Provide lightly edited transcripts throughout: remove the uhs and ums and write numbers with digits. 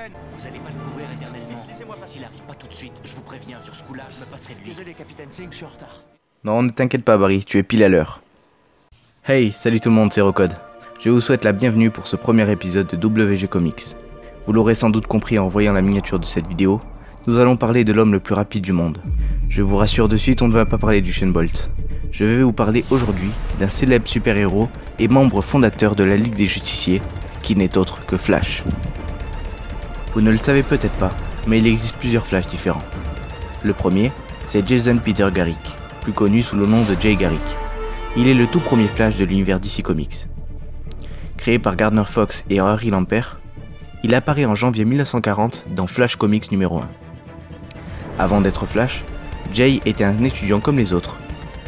capitaine. Vous allez pas le couvrir éternellement. S'il arrive pas tout de suite, je vous préviens, sur ce coup-là, je me passerai de lui. Désolé, capitaine Singh, je suis en retard. Non, ne t'inquiète pas Barry, tu es pile à l'heure. Hey, salut tout le monde, c'est Rocode. Je vous souhaite la bienvenue pour ce premier épisode de WG Comics. Vous l'aurez sans doute compris en voyant la miniature de cette vidéo, nous allons parler de l'homme le plus rapide du monde. Je vous rassure de suite, on ne va pas parler d'Usain Bolt. Je vais vous parler aujourd'hui d'un célèbre super-héros et membre fondateur de la Ligue des Justiciers, qui n'est autre que Flash. Vous ne le savez peut-être pas, mais il existe plusieurs Flash différents. Le premier, c'est Jason Peter Garrick, plus connu sous le nom de Jay Garrick. Il est le tout premier Flash de l'univers DC Comics. Créé par Gardner Fox et Harry Lampert, il apparaît en janvier 1940 dans Flash Comics numéro 1. Avant d'être Flash, Jay était un étudiant comme les autres,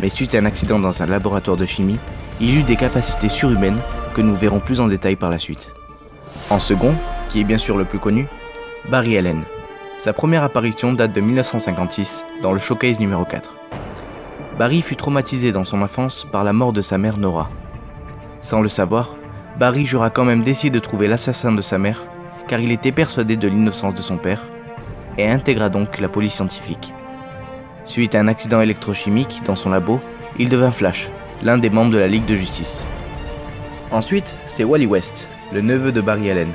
mais suite à un accident dans un laboratoire de chimie, il eut des capacités surhumaines que nous verrons plus en détail par la suite. En second, qui est bien sûr le plus connu, Barry Allen. Sa première apparition date de 1956 dans le Showcase numéro 4. Barry fut traumatisé dans son enfance par la mort de sa mère Nora. Sans le savoir, Barry jura quand même d'essayer de trouver l'assassin de sa mère, car il était persuadé de l'innocence de son père, et intégra donc la police scientifique. Suite à un accident électrochimique dans son labo, il devint Flash, l'un des membres de la Ligue de Justice. Ensuite, c'est Wally West, le neveu de Barry Allen,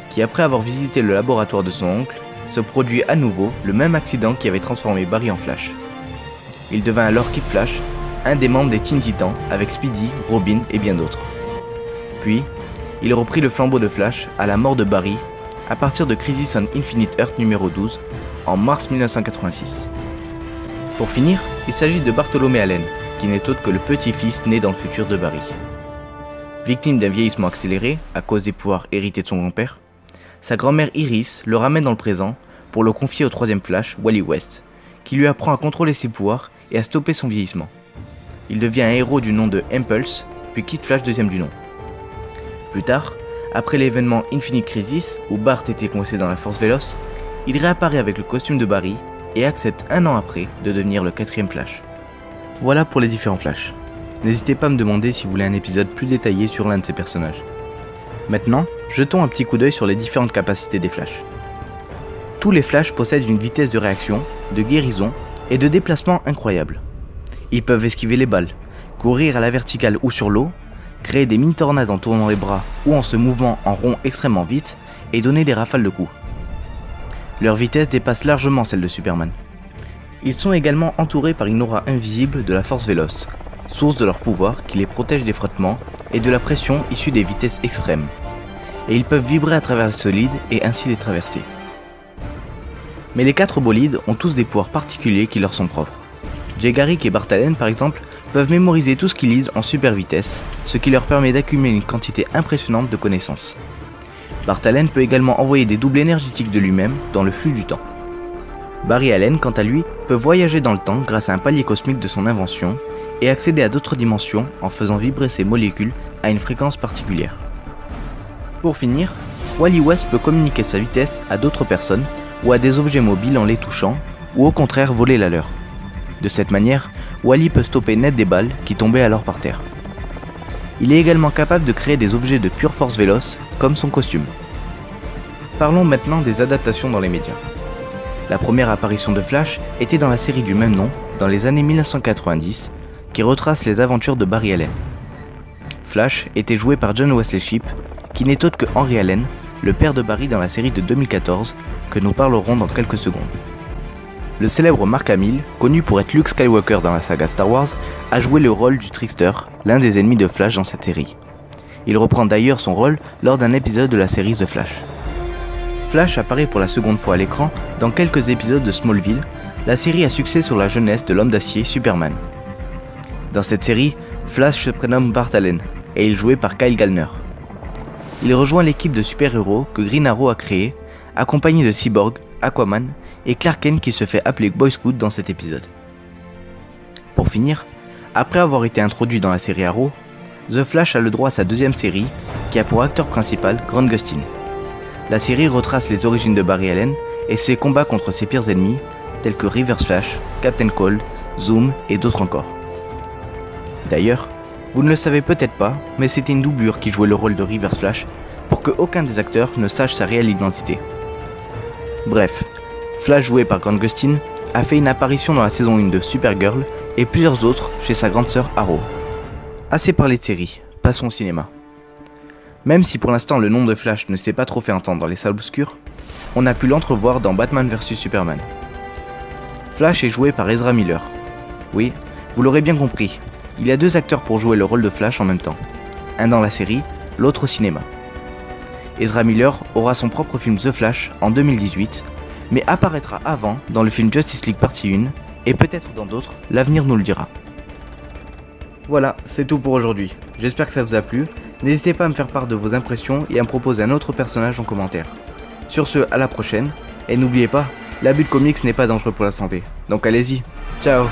qui après avoir visité le laboratoire de son oncle, se produit à nouveau le même accident qui avait transformé Barry en Flash. Il devint alors Kid Flash, un des membres des Teen Titans avec Speedy, Robin et bien d'autres. Puis, il reprit le flambeau de Flash à la mort de Barry à partir de Crisis on Infinite Earth numéro 12 en mars 1986. Pour finir, il s'agit de Bartholomew Allen, qui n'est autre que le petit-fils né dans le futur de Barry. Victime d'un vieillissement accéléré à cause des pouvoirs hérités de son grand-père, sa grand-mère Iris le ramène dans le présent pour le confier au troisième Flash, Wally West, qui lui apprend à contrôler ses pouvoirs et à stopper son vieillissement. Il devient un héros du nom de Impulse, puis Kid Flash deuxième du nom. Plus tard, après l'événement Infinite Crisis, où Bart était coincé dans la Force Véloce, il réapparaît avec le costume de Barry et accepte un an après de devenir le quatrième Flash. Voilà pour les différents Flash. N'hésitez pas à me demander si vous voulez un épisode plus détaillé sur l'un de ces personnages. Maintenant, jetons un petit coup d'œil sur les différentes capacités des Flash. Tous les Flash possèdent une vitesse de réaction, de guérison et de déplacement incroyable. Ils peuvent esquiver les balles, courir à la verticale ou sur l'eau, créer des mini-tornades en tournant les bras ou en se mouvant en rond extrêmement vite et donner des rafales de coups. Leur vitesse dépasse largement celle de Superman. Ils sont également entourés par une aura invisible de la Force Véloce, source de leur pouvoir qui les protège des frottements et de la pression issue des vitesses extrêmes. Et ils peuvent vibrer à travers le solide et ainsi les traverser. Mais les 4 bolides ont tous des pouvoirs particuliers qui leur sont propres. Jay Garrick et Bart Allen par exemple peuvent mémoriser tout ce qu'ils lisent en super vitesse, ce qui leur permet d'accumuler une quantité impressionnante de connaissances. Bart Allen peut également envoyer des doubles énergétiques de lui-même dans le flux du temps. Barry Allen, quant à lui, peut voyager dans le temps grâce à un palier cosmique de son invention et accéder à d'autres dimensions en faisant vibrer ses molécules à une fréquence particulière. Pour finir, Wally West peut communiquer sa vitesse à d'autres personnes ou à des objets mobiles en les touchant ou au contraire voler la leur. De cette manière, Wally peut stopper net des balles qui tombaient alors par terre. Il est également capable de créer des objets de pure force véloce, comme son costume. Parlons maintenant des adaptations dans les médias. La première apparition de Flash était dans la série du même nom, dans les années 1990, qui retrace les aventures de Barry Allen. Flash était joué par John Wesley Shipp, qui n'est autre que Henry Allen, le père de Barry dans la série de 2014, que nous parlerons dans quelques secondes. Le célèbre Mark Hamill, connu pour être Luke Skywalker dans la saga Star Wars, a joué le rôle du Trickster, l'un des ennemis de Flash dans cette série. Il reprend d'ailleurs son rôle lors d'un épisode de la série The Flash. Flash apparaît pour la seconde fois à l'écran dans quelques épisodes de Smallville, la série à succès sur la jeunesse de l'homme d'acier Superman. Dans cette série, Flash se prénomme Bart Allen et il est joué par Kyle Gallner. Il rejoint l'équipe de super-héros que Green Arrow a créée, accompagné de Cyborg, Aquaman et Clark Kent qui se fait appeler Boy Scout dans cet épisode. Pour finir, après avoir été introduit dans la série Arrow, The Flash a le droit à sa deuxième série qui a pour acteur principal Grant Gustin. La série retrace les origines de Barry Allen et ses combats contre ses pires ennemis tels que Reverse Flash, Captain Cold, Zoom et d'autres encore. D'ailleurs, vous ne le savez peut-être pas, mais c'était une doublure qui jouait le rôle de Reverse Flash pour que aucun des acteurs ne sache sa réelle identité. Bref, Flash joué par Grant Gustin a fait une apparition dans la saison 1 de Supergirl et plusieurs autres chez sa grande sœur Arrow. Assez parlé de séries, passons au cinéma. Même si pour l'instant le nom de Flash ne s'est pas trop fait entendre dans les salles obscures, on a pu l'entrevoir dans Batman vs Superman. Flash est joué par Ezra Miller. Oui, vous l'aurez bien compris, il y a 2 acteurs pour jouer le rôle de Flash en même temps. Un dans la série, l'autre au cinéma. Ezra Miller aura son propre film The Flash en 2018, mais apparaîtra avant dans le film Justice League Partie 1, et peut-être dans d'autres, l'avenir nous le dira. Voilà, c'est tout pour aujourd'hui. J'espère que ça vous a plu. N'hésitez pas à me faire part de vos impressions et à me proposer un autre personnage en commentaire. Sur ce, à la prochaine, et n'oubliez pas, l'abus de comics n'est pas dangereux pour la santé. Donc allez-y, ciao!